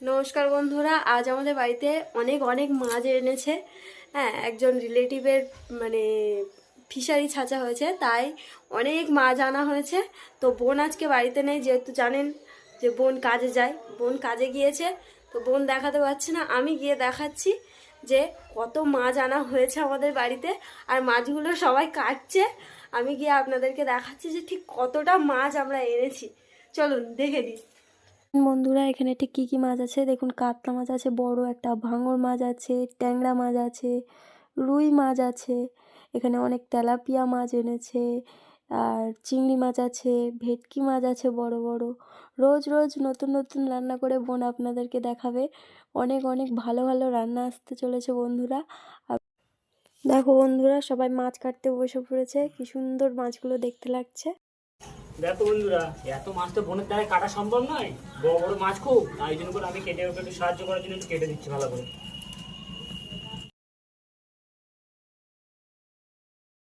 নমস্কার বন্ধুরা, আজ আমাদের বাড়িতে অনেক অনেক মাছ এনেছে। হ্যাঁ, একজন রিলেটিভের মানে ফিশারি ছাঁচা হয়েছে, তাই অনেক মাছ আনা হয়েছে। তো বোন আজকে বাড়িতে নেই, যেহেতু জানেন যে বোন কাজে যায়, বোন কাজে গিয়েছে। তো বোন দেখাতে পারছে না, আমি গিয়ে দেখাচ্ছি যে কত মাছ আনা হয়েছে আমাদের বাড়িতে। আর মাছগুলো সবাই কাটছে, আমি গিয়ে আপনাদেরকে দেখাচ্ছি যে ঠিক কতটা মাছ আমরা এনেছি। চলুন দেখে দিই। বন্ধুরা, এখানে ঠিক কী কী মাছ আছে দেখুন। কাতলা মাছ আছে, বড় একটা ভাঙর মাছ আছে, ট্যাংরা মাছ আছে, রুই মাছ আছে, এখানে অনেক তেলাপিয়া মাছ এনেছে, আর চিংড়ি মাছ আছে, ভেটকি মাছ আছে বড় বড়। রোজ রোজ নতুন নতুন রান্না করে বোন আপনাদেরকে দেখাবে। অনেক অনেক ভালো ভালো রান্না আসতে চলেছে বন্ধুরা। দেখো বন্ধুরা, সবাই মাছ কাটতে বসে পড়েছে, কি সুন্দর মাছগুলো দেখতে লাগছে। দেখো বন্ধুরা, এত মাছ তো বোনের দ্বারা কাটা সম্ভব নয়, বড় বড় মাছ খুব, তাই জন্য করে আমি কেটে ওকে একটু সাহায্য করার জন্য একটু কেটে দিচ্ছি ভালো করে।